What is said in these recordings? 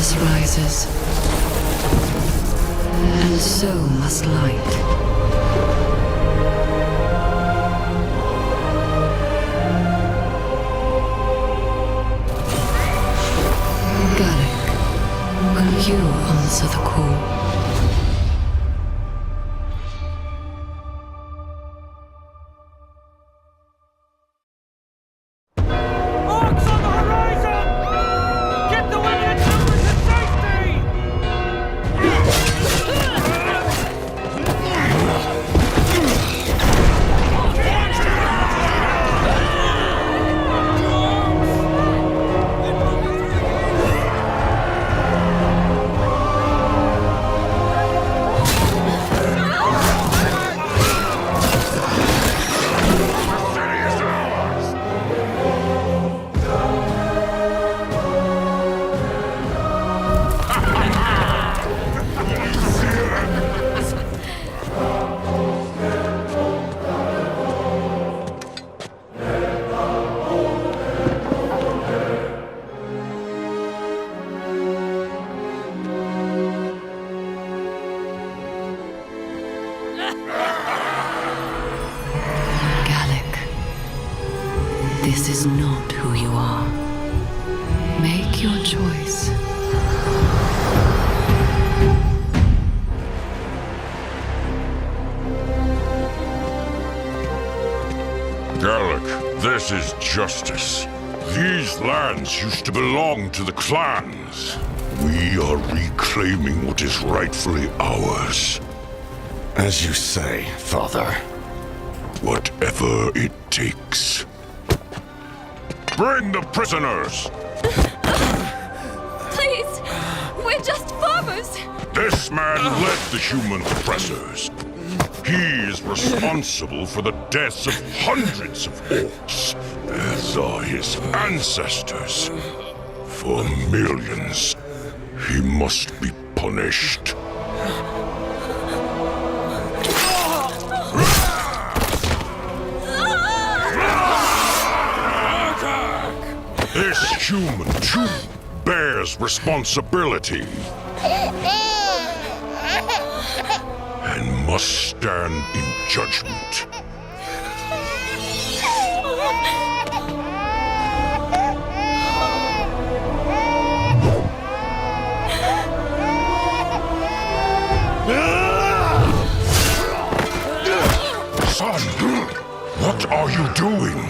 darkness rises, and so must light. Gallic, will you answer the call? This is not who you are. Make your choice. Gallic, this is justice. These lands used to belong to the clans. We are reclaiming what is rightfully ours. As you say, Father. Whatever it takes. Bring the prisoners! Please! We're just farmers! This man led the human oppressors. He is responsible for the deaths of hundreds of orcs, as are his ancestors. For millions, he must be punished. This human too bears responsibility and must stand in judgment. Son, what are you doing?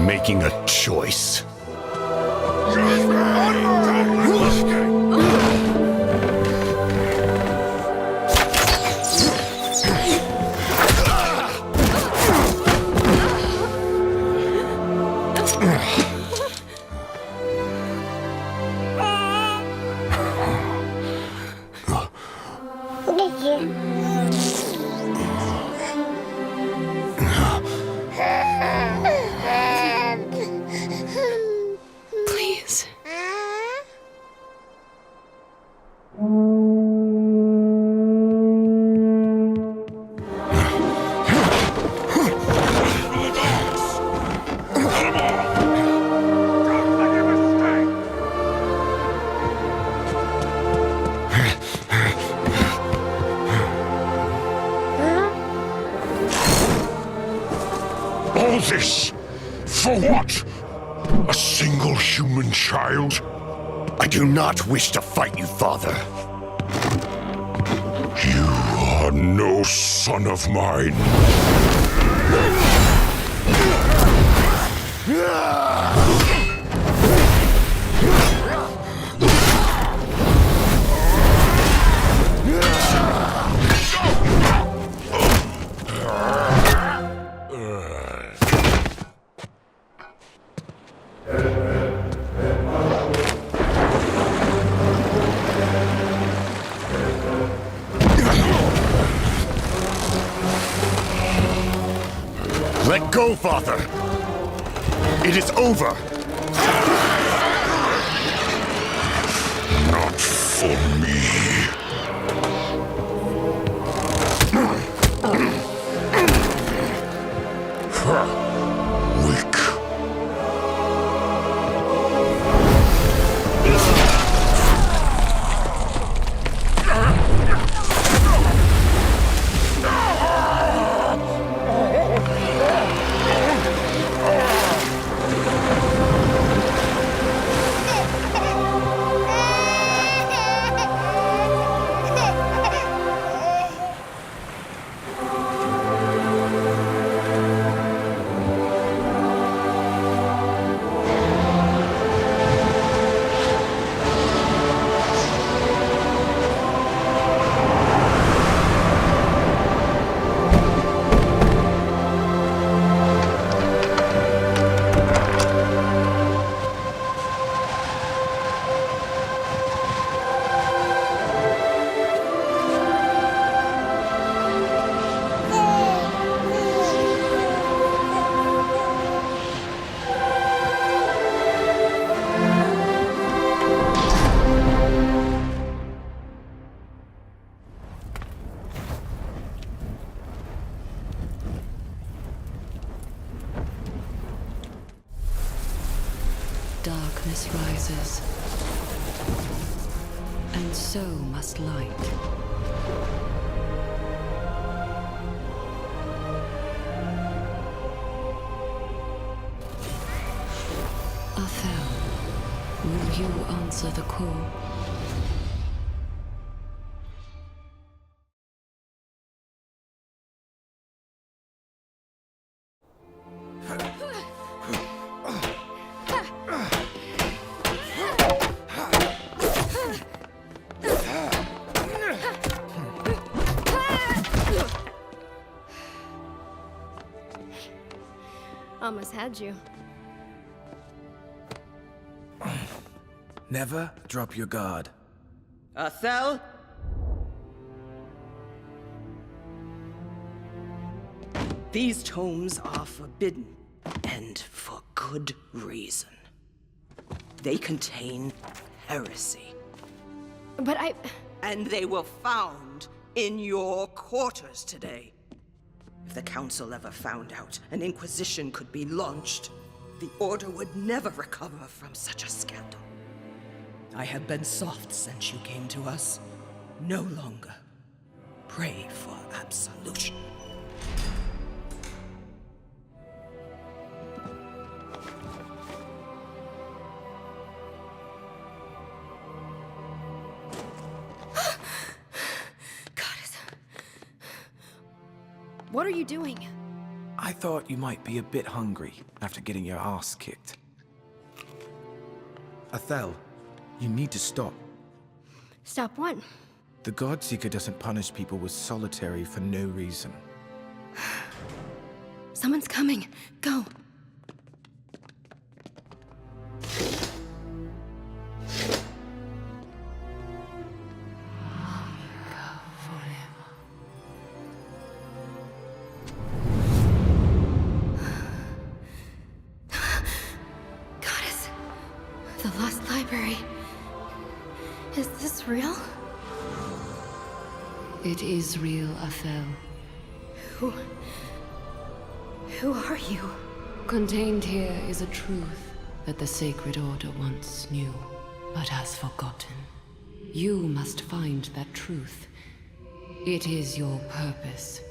Making a choice. Please. All this, for what? A single human child? I do not wish to fight you, Father. You are no son of mine. Let go, Father! It is over! Not for me. Weak. Darkness rises, and so must light. Athel, will you answer the call? Almost had you. Never drop your guard. Athel? These tomes are forbidden, and for good reason. They contain heresy, But I... and they were found in your quarters today. If the Council ever found out an Inquisition could be launched, the Order would never recover from such a scandal. I have been soft since you came to us. No longer. Pray for absolution. Goddess. What are you doing? I thought you might be a bit hungry after getting your ass kicked. Athel, you need to stop. Stop what? The Godseeker doesn't punish people with solitary for no reason. Someone's coming. Go. Goddess. The lost library. Is this real? It is real, Athel. Who are you? Contained here is a truth that the Sacred Order once knew, but has forgotten. You must find that truth. It is your purpose.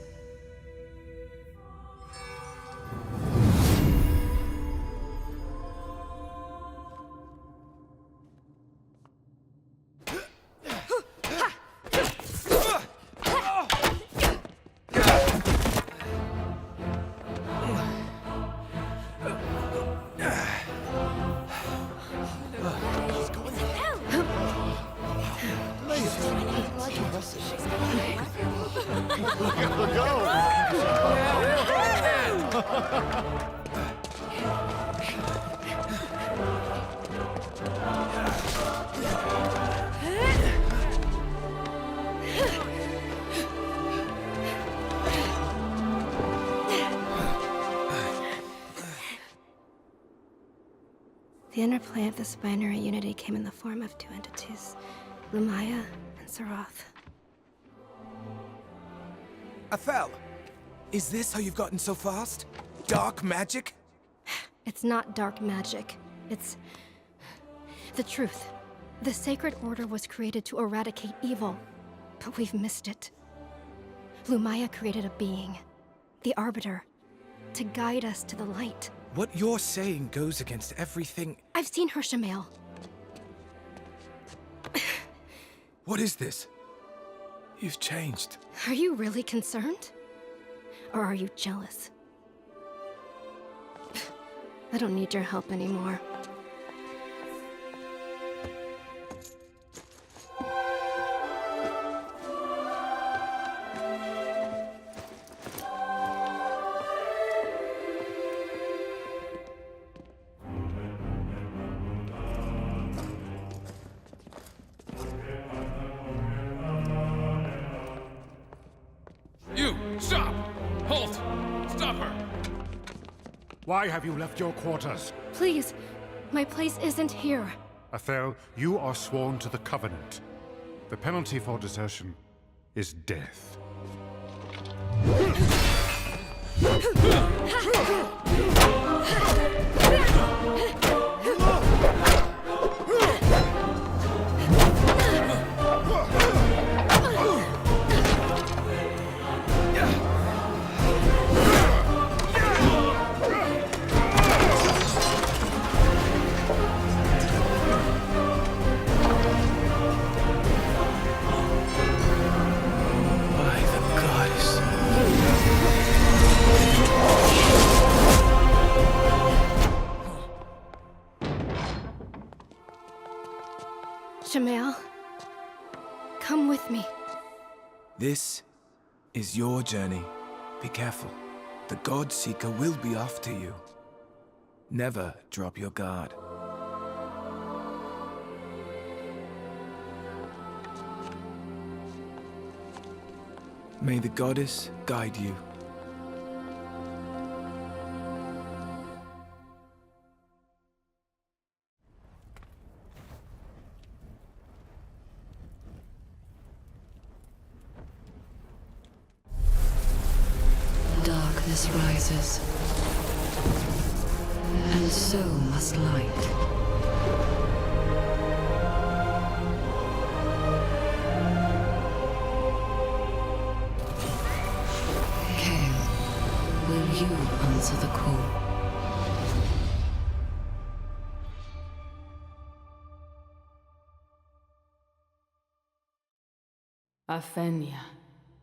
The interplay of this binary unity came in the form of two entities, Lumaya and Zeroth. Athel, is this how you've gotten so fast? Dark magic? It's not dark magic. It's the truth. The Sacred Order was created to eradicate evil, but we've missed it. Lumaya created a being, the Arbiter, to guide us to the light. What you're saying goes against everything. I've seen her, Shamael. What is this? You've changed. Are you really concerned? Or are you jealous? I don't need your help anymore. You! Stop! Halt! Stop her! Why have you left your quarters? Please, my place isn't here. Athel, you are sworn to the Covenant. The penalty for desertion is death. Shamael, come with me. This is your journey. Be careful. The God Seeker will be after you. Never drop your guard. May the goddess guide you. Darkness rises, and so must light. Kale, will you answer the call? Afenia,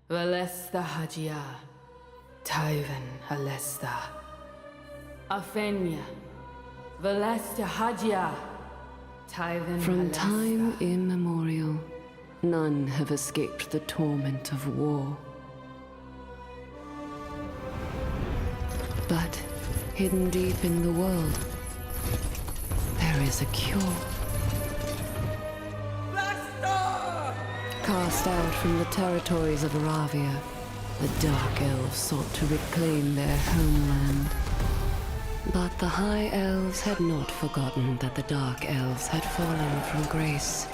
Valesta Hajia, Tyven Alesta. Afenia, Valesta Hajia, Tyven From Alesta. time immemorial, none have escaped the torment of war. But hidden deep in the world, there is a cure. Cast out from the territories of Aravia, the Dark Elves sought to reclaim their homeland. But the High Elves had not forgotten that the Dark Elves had fallen from grace.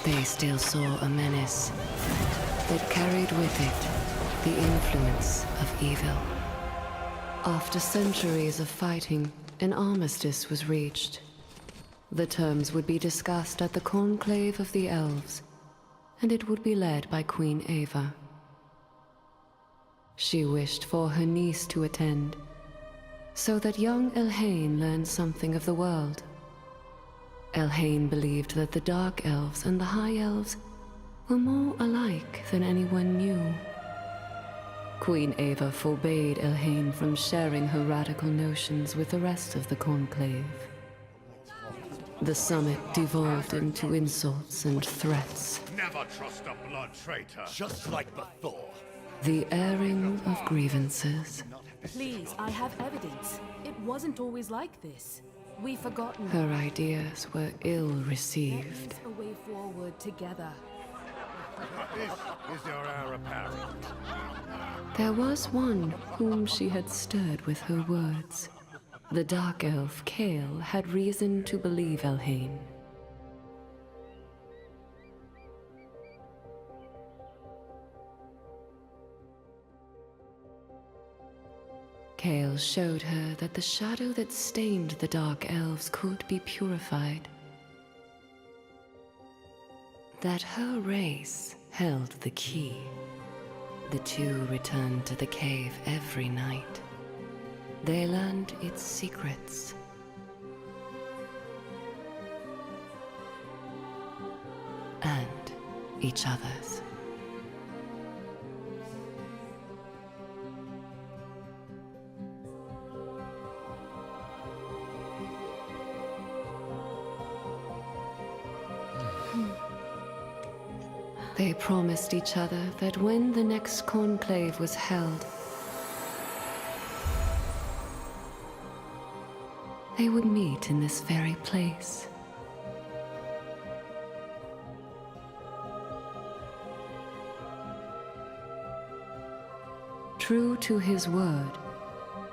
They still saw a menace that carried with it the influence of evil. After centuries of fighting, an armistice was reached. The terms would be discussed at the conclave of the Elves, and it would be led by Queen Ava. She wished for her niece to attend, so that young Elhan learned something of the world. Elhan believed that the Dark Elves and the High Elves were more alike than anyone knew. Queen Ava forbade Elhan from sharing her radical notions with the rest of the conclave. The summit devolved into insults and threats. Never trust a blood traitor. Just like before. The airing of grievances. Please, I have evidence. It wasn't always like this. We've forgotten. Her ideas were ill received. A way forward together. This is your heir apparent. There was one whom she had stirred with her words. The Dark Elf Kale had reason to believe Elhan. Kale showed her that the shadow that stained the Dark Elves could be purified. That her race held the key. The two returned to the cave every night. They learned its secrets. And each other's. They promised each other that when the next conclave was held, they would meet in this very place. True to his word,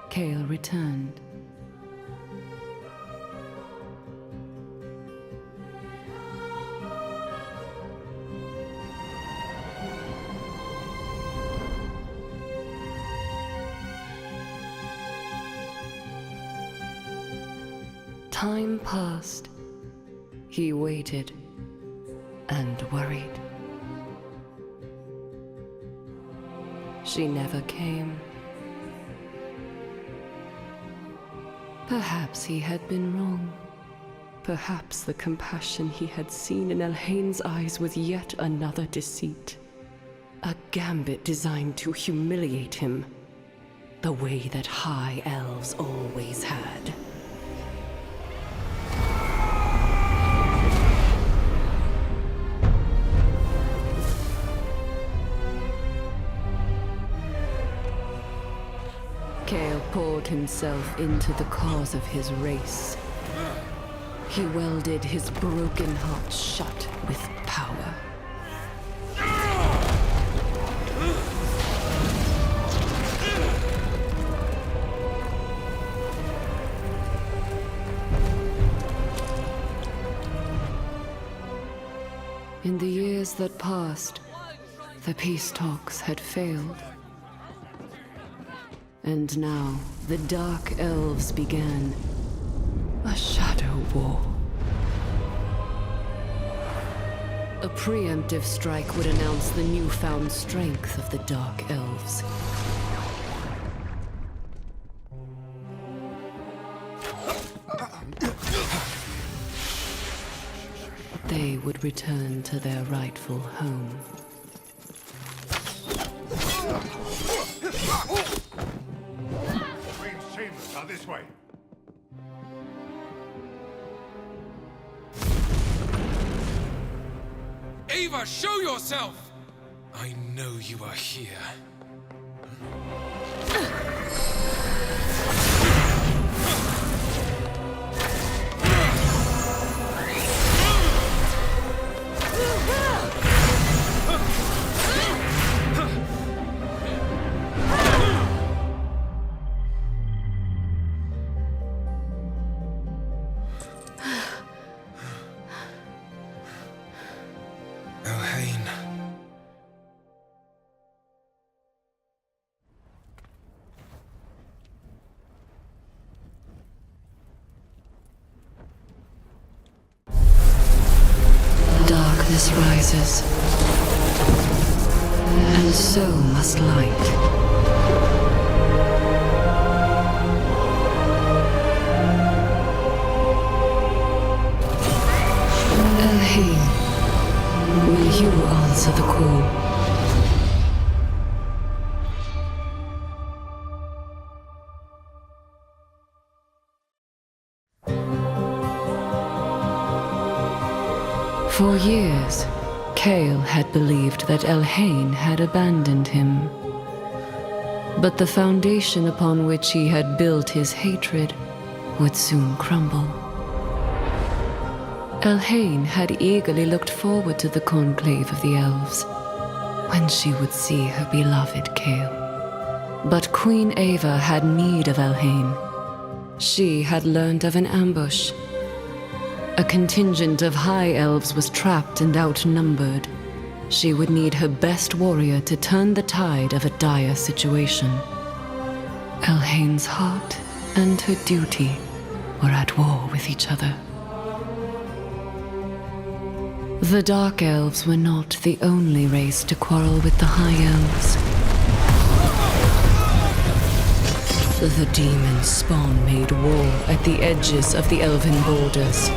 Kale returned. Time passed. He waited and worried. She never came. Perhaps he had been wrong. Perhaps the compassion he had seen in Elhain's eyes was yet another deceit. A gambit designed to humiliate him, the way that High Elves always had. poured himself into the cause of his race. He welded his broken heart shut with power. In the years that passed, the peace talks had failed. And now, the Dark Elves began a shadow war. A preemptive strike would announce the newfound strength of the Dark Elves. They would return to their rightful home. Queen's chambers are this way. Ava, show yourself! I know you are here. Elhan. Darkness rises, and so must light. Elhan, will you answer the call? For years, Kael had believed that Elhan had abandoned him. But the foundation upon which he had built his hatred would soon crumble. Elhan had eagerly looked forward to the conclave of the elves, when she would see her beloved Kael. But Queen Ava had need of Elhan. She had learned of an ambush. A contingent of high elves was trapped and outnumbered. She would need her best warrior to turn the tide of a dire situation. Elhan's heart and her duty were at war with each other. The Dark Elves were not the only race to quarrel with the High Elves. The demon spawn made war at the edges of the elven borders.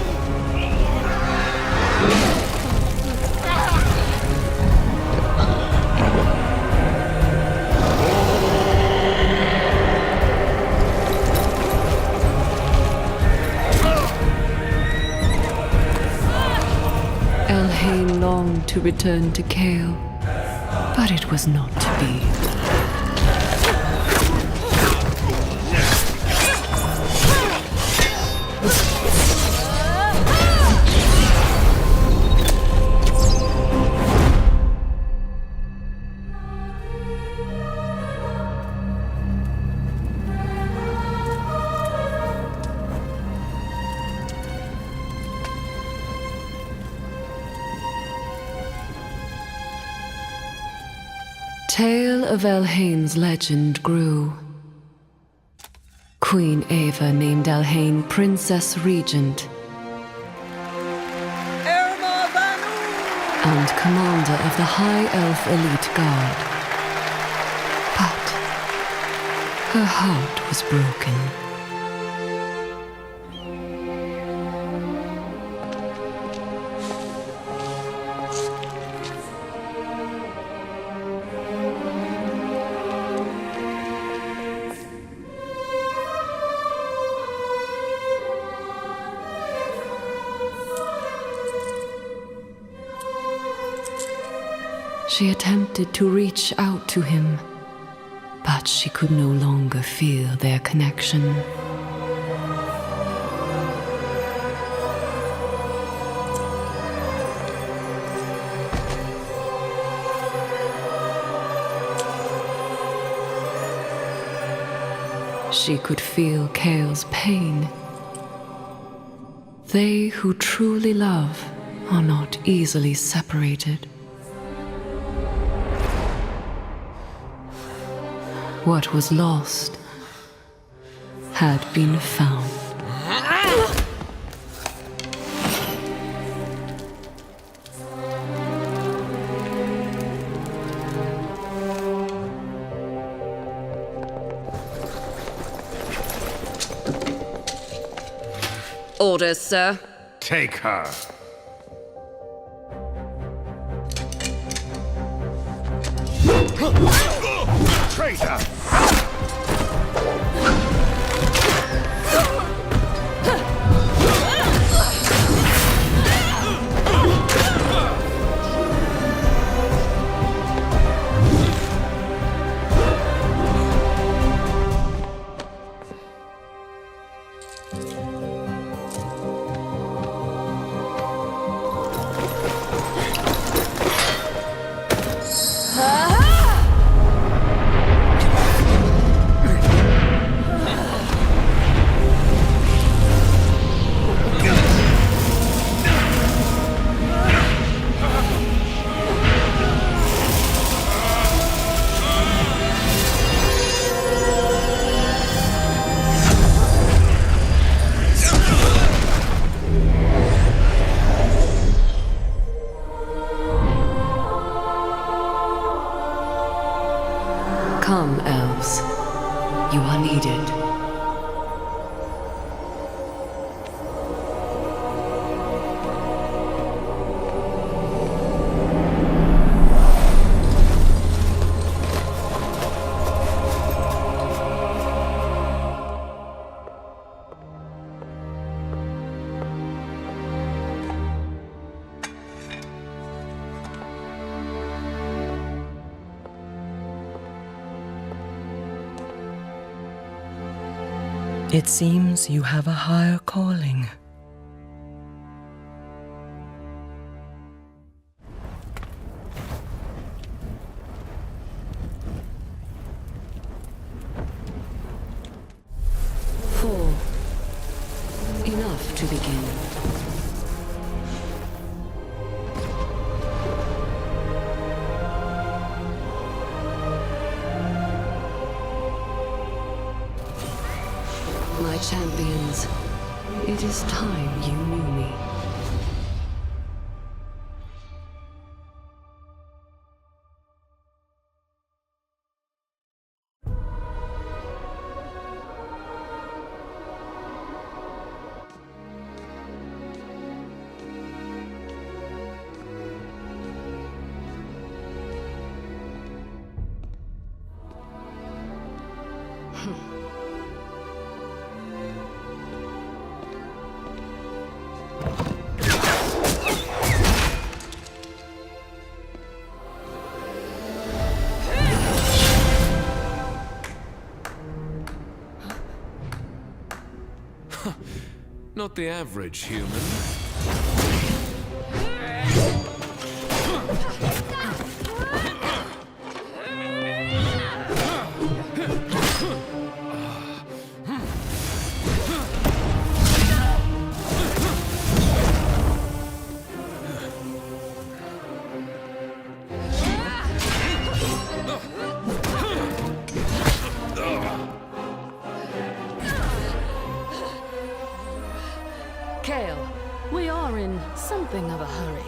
Elhan longed to return to Kael, but it was not to be. Tale of Elhan's legend grew. Queen Ava named Elhan Princess Regent and commander of the High Elf Elite Guard. But her heart was broken. She attempted to reach out to him, but But she could no longer feel their connection. She could feel Kale's pain. They who truly love are not easily separated. What was lost had been found. Orders, sir. Take her. Traitor! Come, elves. You are needed. It seems you have a higher calling. Four. Enough to begin. My champions, it is time you knew me. Not the average human. Kale, we are in something of a hurry.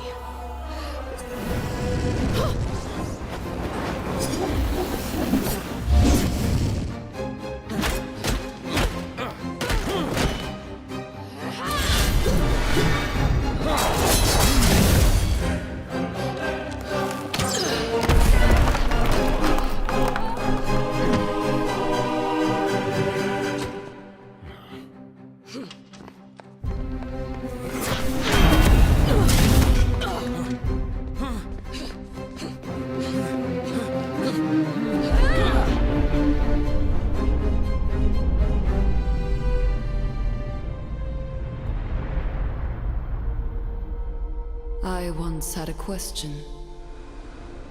I once had a question.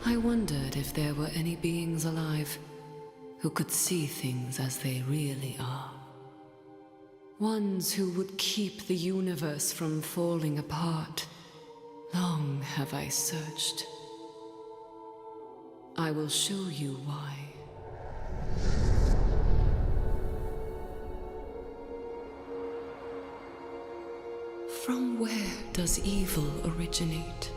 I wondered if there were any beings alive who could see things as they really are. Ones who would keep the universe from falling apart. Long have I searched. I will show you why. From where does evil originate?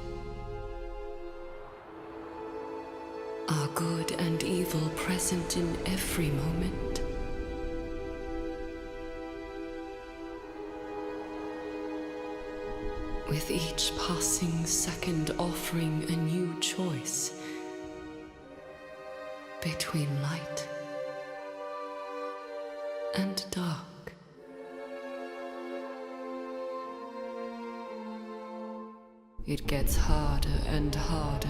Are good and evil present in every moment? With each passing second offering a new choice between light and dark. It gets harder and harder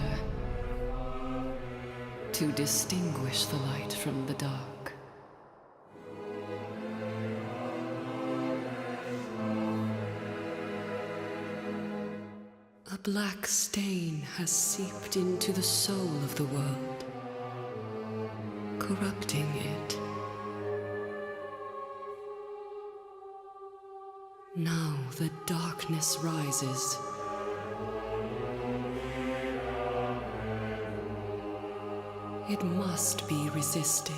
to distinguish the light from the dark. A black stain has seeped into the soul of the world, corrupting it. Now the darkness rises. It must be resisted.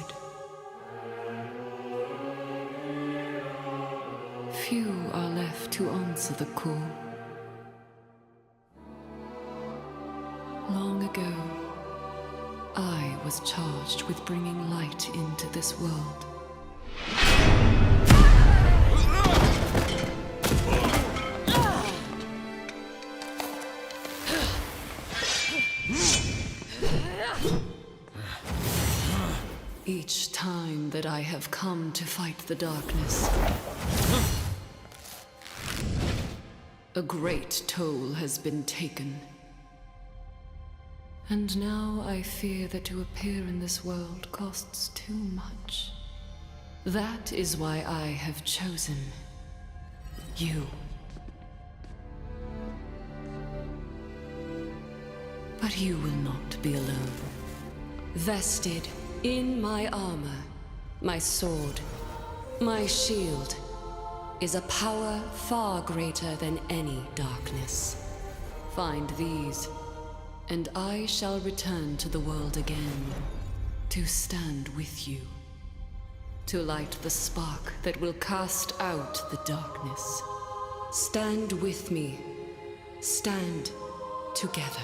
Few are left to answer the call. Long ago, I was charged with bringing light into this world. Each time that I have come to fight the darkness, a great toll has been taken. And now I fear that to appear in this world costs too much. That is why I have chosen you. But you will not be alone. Vested in my armor, my sword, my shield, is a power far greater than any darkness. Find these, and I shall return to the world again, to stand with you, to light the spark that will cast out the darkness. Stand with me, stand together.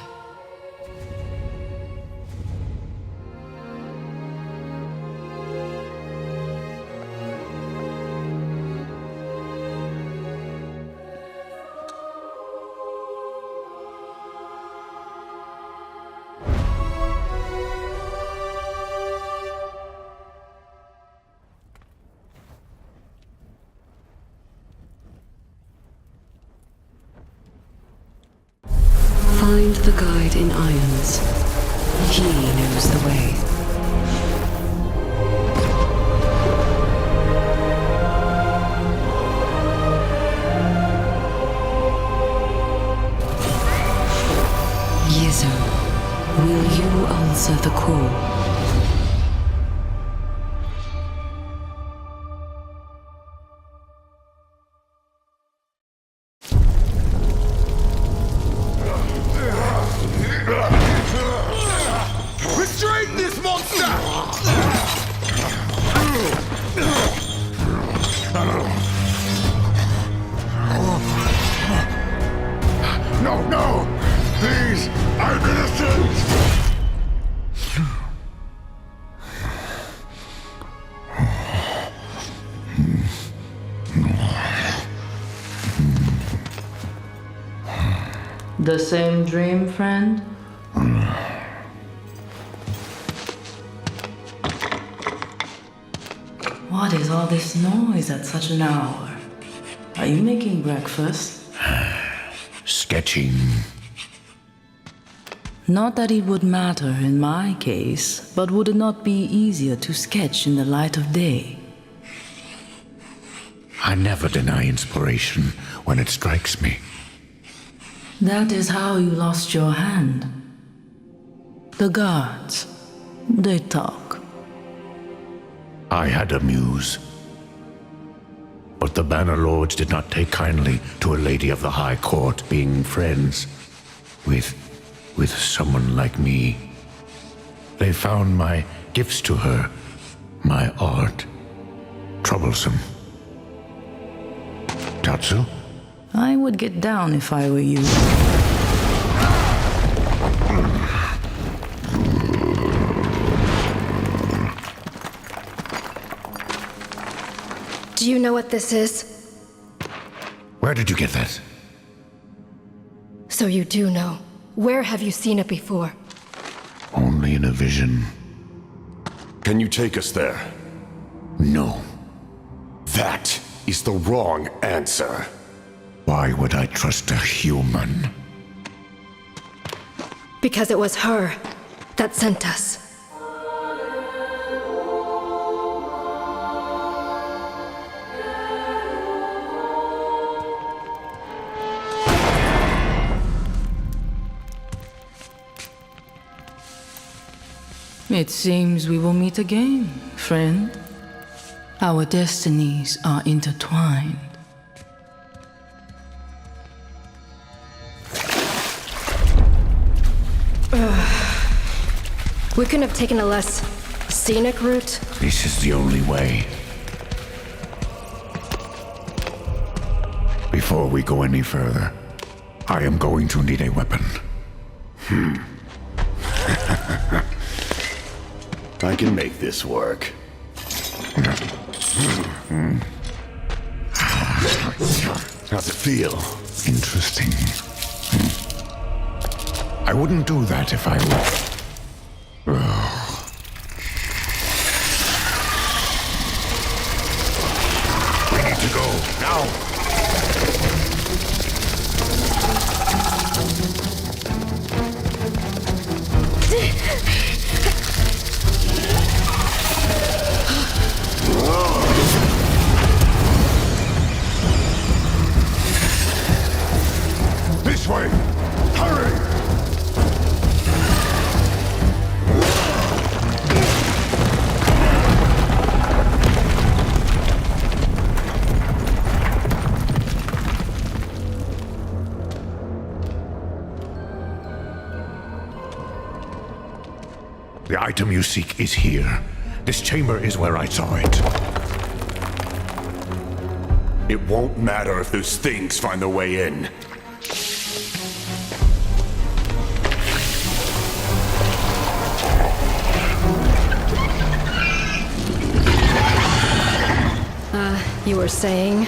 Find the guide in irons. He knows the way. Yizo, will you answer the call? Restrain this monster! No, no! Please, I'm innocent! The same dream, friend? What is all this noise at such an hour? Are you making breakfast? Sketching. Not that it would matter in my case, but would it not be easier to sketch in the light of day? I never deny inspiration when it strikes me. That is how you lost your hand. The guards, they talk. I had a muse. But the Banner Lords did not take kindly to a lady of the High Court being friends with someone like me. They found my gifts to her, my art, troublesome. Tatsu? I would get down if I were you. Do you know what this is? Where did you get that? So you do know. Where have you seen it before? Only in a vision. Can you take us there? No. That is the wrong answer. Why would I trust a human? Because it was her that sent us. It seems we will meet again, friend. Our destinies are intertwined. We couldn't have taken a less scenic route. This is the only way. Before we go any further, I am going to need a weapon. I can make this work. How's it feel? Interesting. I wouldn't do that if I were... We need to go, now! This way! Hurry! The item you seek is here. This chamber is where I saw it. It won't matter if those things find their way in. You were saying?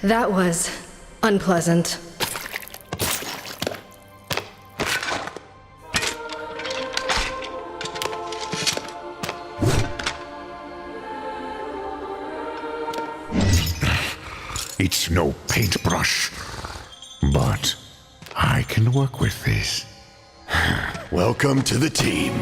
That was unpleasant. It's no paintbrush, but I can work with this. Welcome to the team.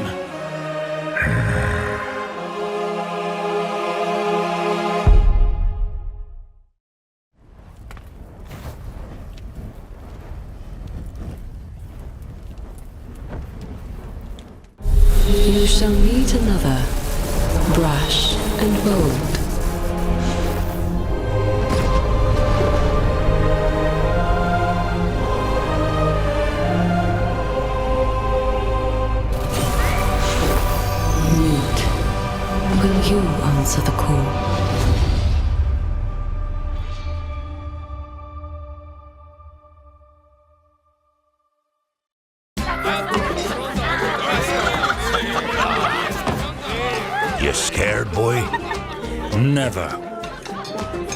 You shall meet another, brash and bold. You answer the call. You scared, boy? Never.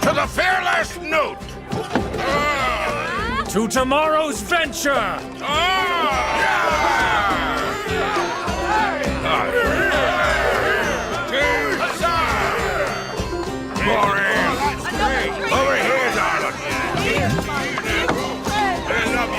To the fearless note! To tomorrow's venture! Over here, darling. I love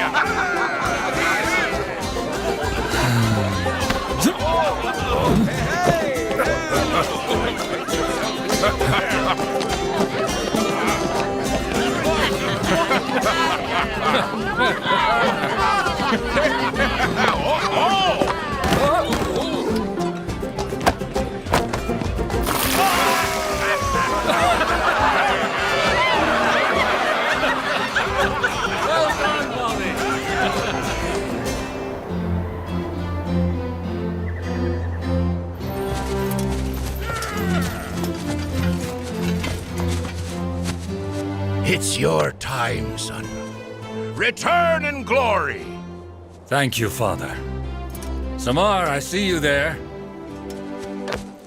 It's your time, son. Return in glory. Thank you, Father. Samar, I see you there.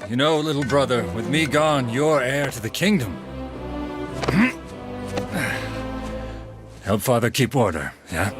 You know, little brother, with me gone, you're heir to the kingdom. Help Father keep order, yeah?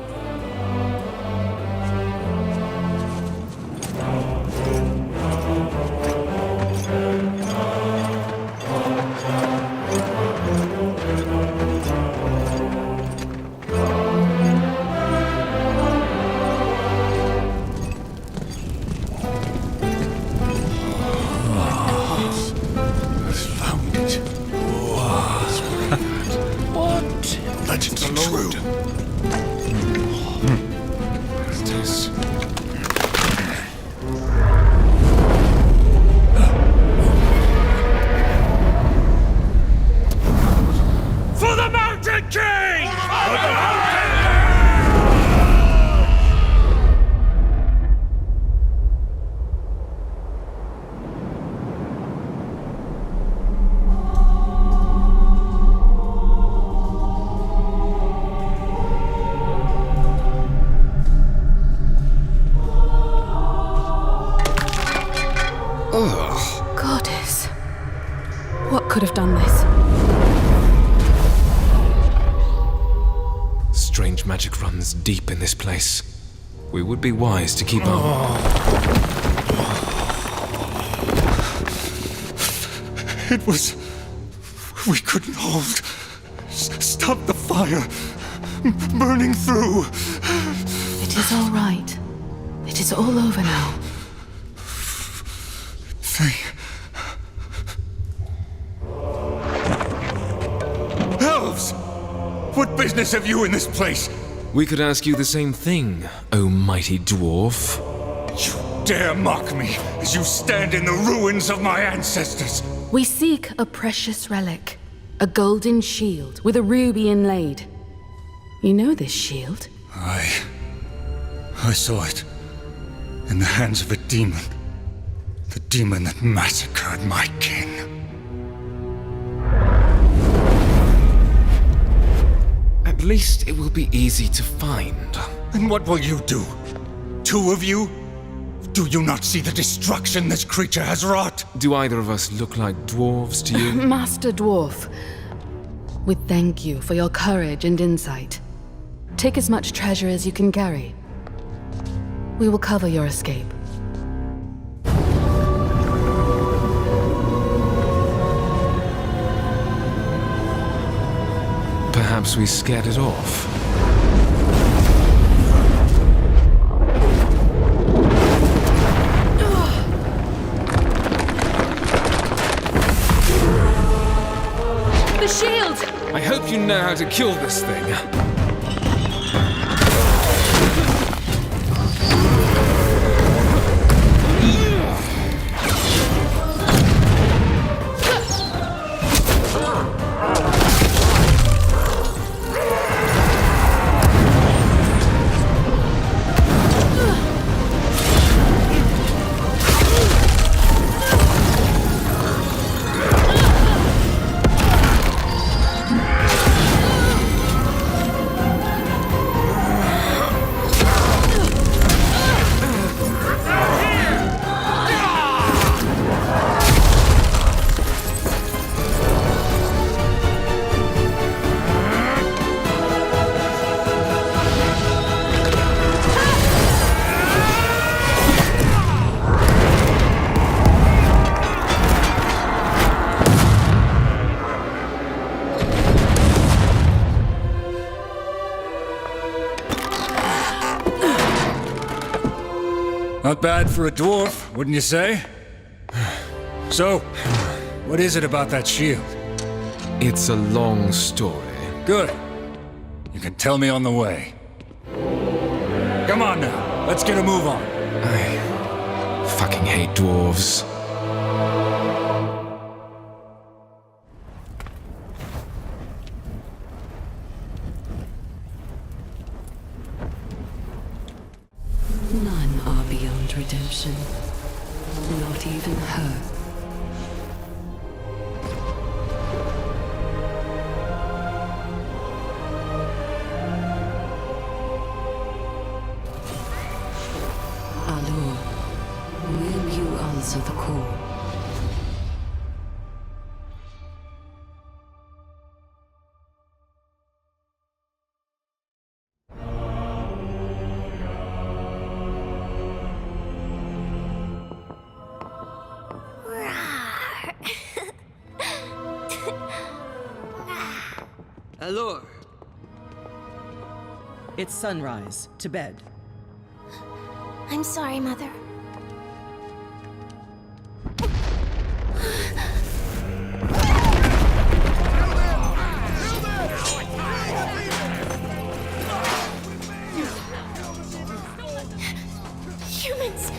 Goddess. What could have done this? Strange magic runs deep in this place. We would be wise to keep on. It was... We couldn't hold. Stop the fire. Burning through. It is all right. It is all over now. Elves! What business have you in this place? We could ask you the same thing, O mighty dwarf. You dare mock me as you stand in the ruins of my ancestors. We seek a precious relic. A golden shield with a ruby inlaid. You know this shield? I saw it. In the hands of a demon. The demon that massacred my kin. At least it will be easy to find. And what will you do? Two of you? Do you not see the destruction this creature has wrought? Do either of us look like dwarves to you? Master Dwarf, we thank you for your courage and insight. Take as much treasure as you can carry. We will cover your escape. Perhaps we scared it off. The shield! I hope you know how to kill this thing. bad for a dwarf, wouldn't you say? So, what is it about that shield? It's a long story. Good. You can tell me on the way. Come on now, let's get a move on. I fucking hate dwarves. None are beyond redemption. Not even her. Alor, will you answer the call? Alor. It's sunrise. To bed. I'm sorry, Mother. Humans!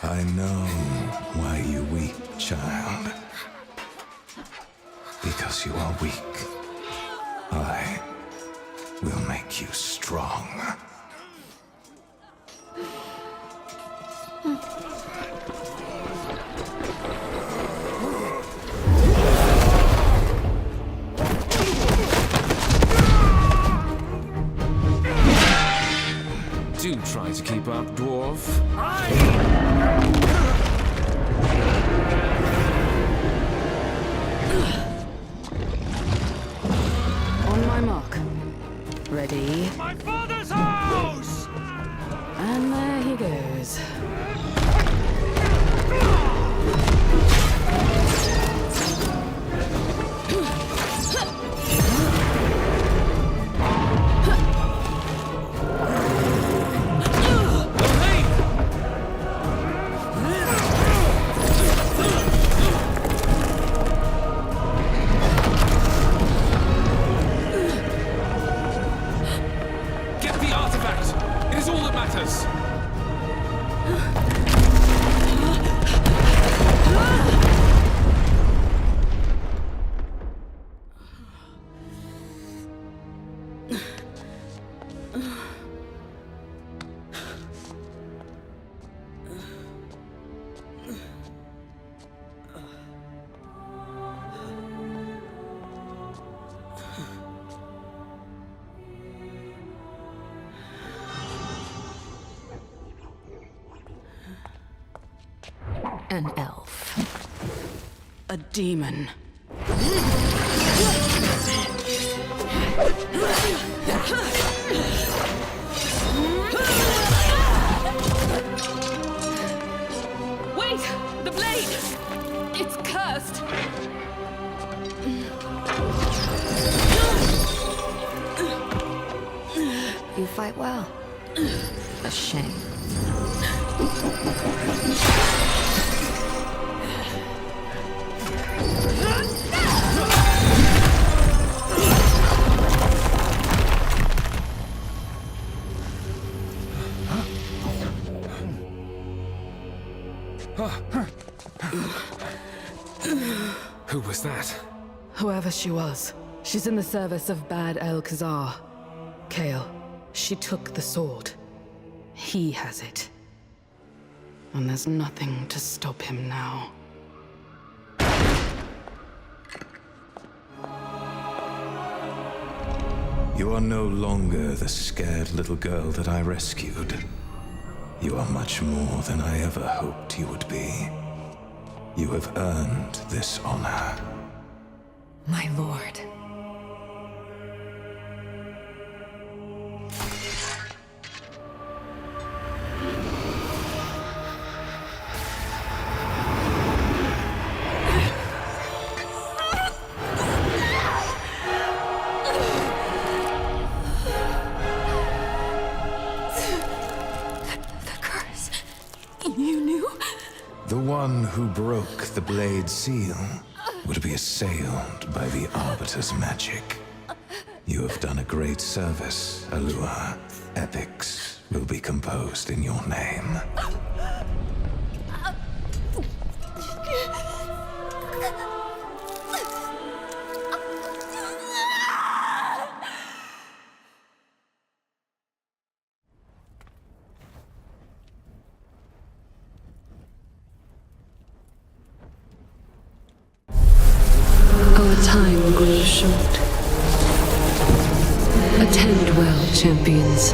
I know why you weep, child. Because you are weak. I will make you strong. Do try to keep up, dwarf. On my mark. Ready. My father's house! And there he goes. Get the artifact! It is all that matters! An elf. A demon. Wait! The blade! It's cursed! You fight well. A shame. Who was that? Whoever she was, she's in the service of Bad El Khazar. Kale, she took the sword. He has it. And there's nothing to stop him now. You are no longer the scared little girl that I rescued. You are much more than I ever hoped you would be. You have earned this honor. My lord. The one who broke the blade seal would be assailed by the Arbiter's magic. You have done a great service, Alua. Epics will be composed in your name. Our time grows short. Attend well, champions.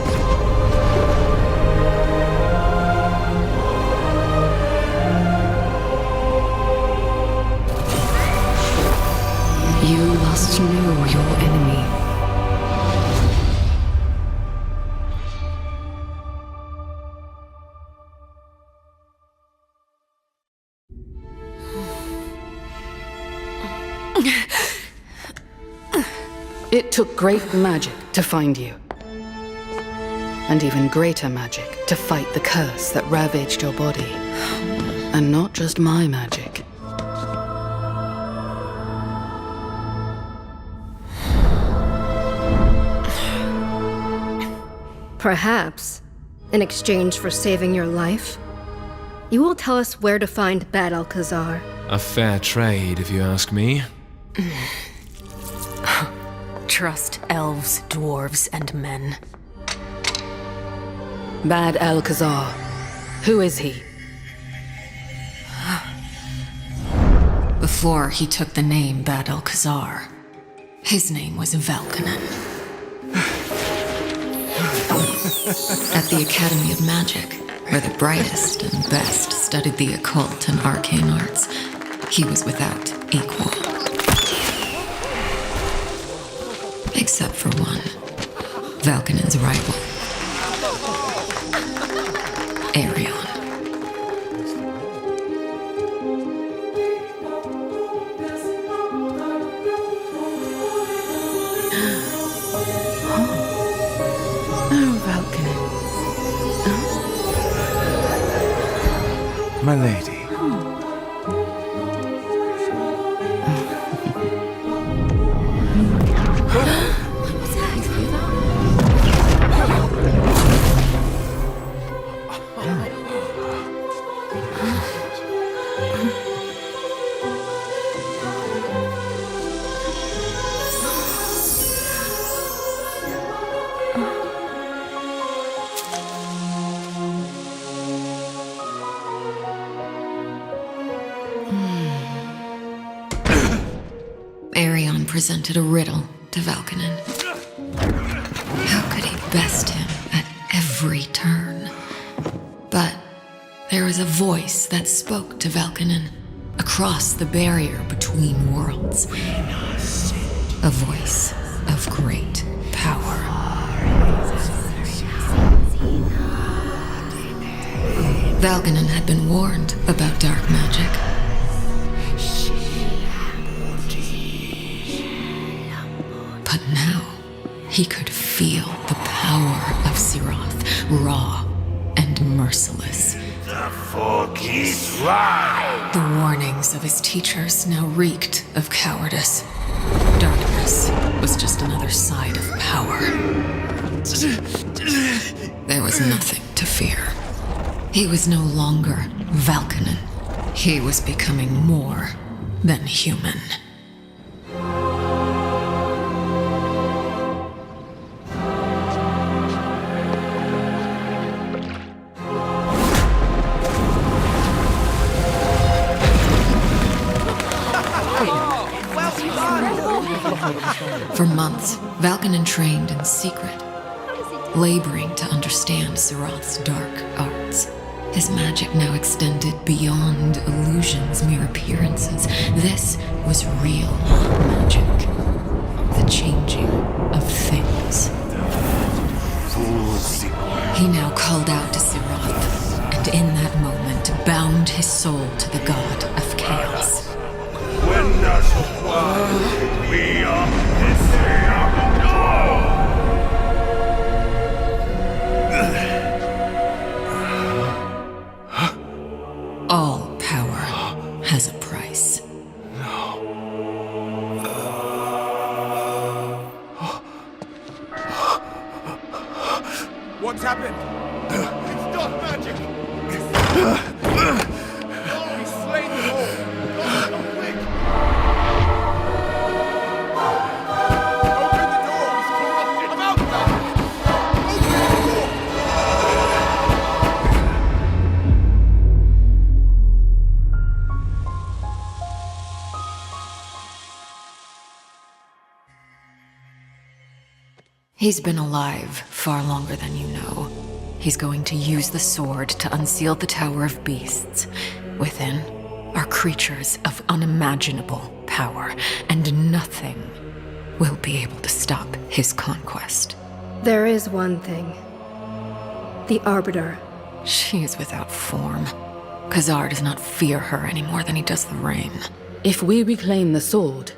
You must know your enemy. It took great magic to find you. And even greater magic to fight the curse that ravaged your body. And not just my magic. Perhaps, in exchange for saving your life, you will tell us where to find Bad Alcazar. A fair trade, if you ask me. Trust elves, dwarves, and men. Bad Alcazar. Who is he? Before he took the name Bad Alcazar, his name was Valkanen. At the Academy of Magic, where the brightest and best studied the occult and arcane arts, he was without equal. Except for one. Valkanen's rival. Arion. Oh, Valkanen. My lady. Arion presented a riddle to Valkanen. How could he best him at every turn? But there was a voice that spoke to Valkanen across the barrier between worlds. A voice of great power. Valkanen had been warned about dark magic. But now, he could feel the power of Siroth, raw and merciless. The fork is right! The warnings of his teachers now reeked of cowardice. Darkness was just another side of power. There was nothing to fear. He was no longer Valkanen. He was becoming more than human. For months, Valkonen trained in secret, laboring to understand Serath's dark arts. His magic now extended beyond illusions, mere appearances. This was real magic. The changing of things. He now called out to Serath, and in that moment bound his soul to the god of chaos. All power has a price. What's happened? It's dark magic! He's slain them all! Come quick! Open the door! He's corrupted! I'm out now! Open the door! He's been alive far longer than you know. He's going to use the sword to unseal the Tower of Beasts. Within are creatures of unimaginable power, and nothing will be able to stop his conquest. There is one thing. The Arbiter. She is without form. Khazar does not fear her any more than he does the rain. If we reclaim the sword,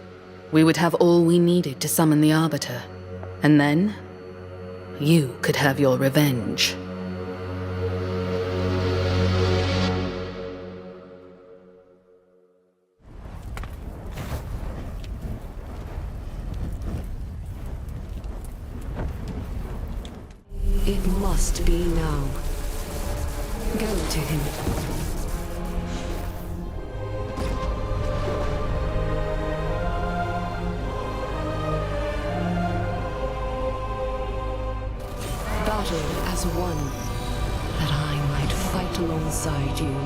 we would have all we needed to summon the Arbiter. And then, you could have your revenge. It must be now. Go to him. Battle as one, that I might fight alongside you.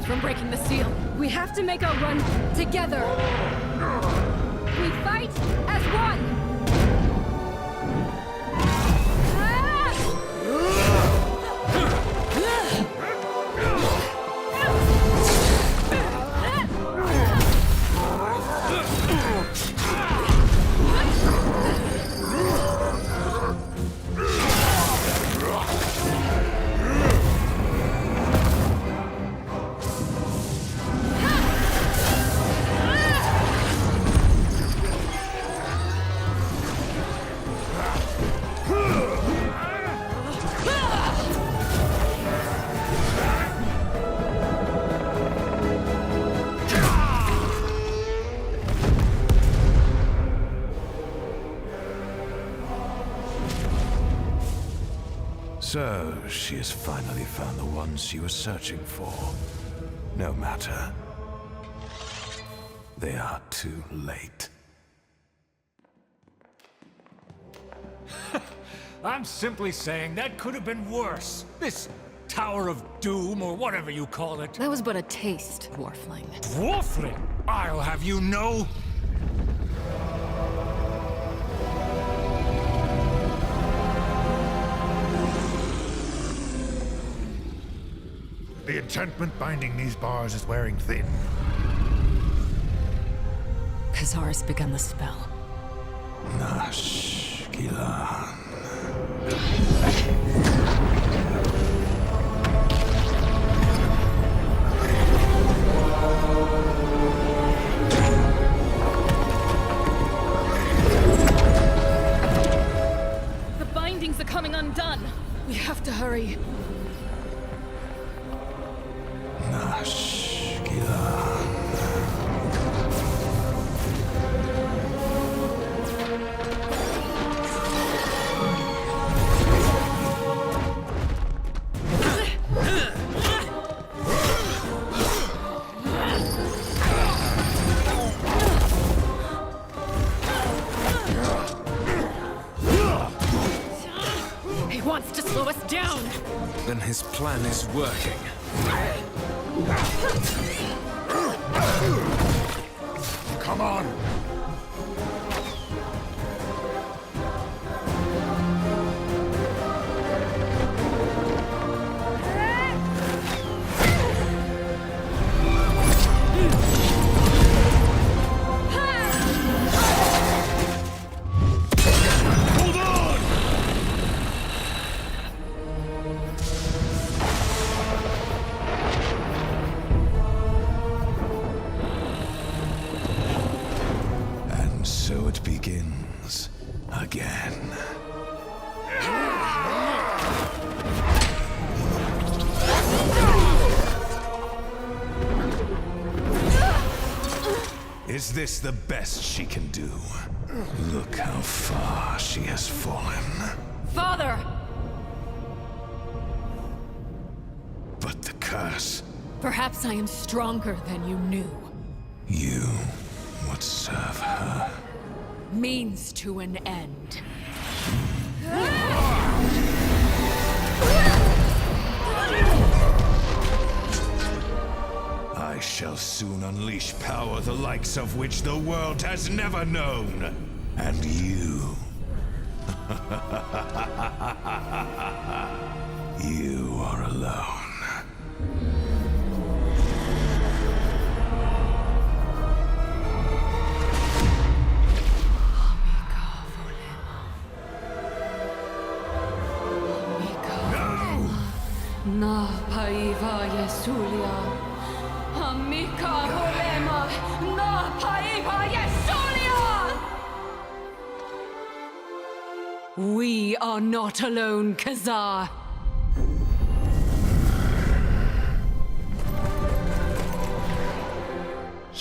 From breaking the seal. We have to make our run together. We fight as one. So, she has finally found the one she was searching for. No matter. They are too late. I'm simply saying that could have been worse. This Tower of Doom, or whatever you call it. That was but a taste, Dwarfling. Dwarfling? I'll have you know. The enchantment binding these bars is wearing thin. Khazar has begun the spell. Nash Gilan. The bindings are coming undone. We have to hurry. then his plan is working. Come on! So it begins again. Is this the best she can do? Look how far she has fallen. Father! But the curse, Perhaps I am stronger than you knew. you would serve her. Means to an end. I shall soon unleash power the likes of which the world has never known. And you... you are alone. Na paiva Yesulia. Amika volema. Na paiva Yesulia. We are not alone, Khazar.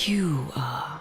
You are.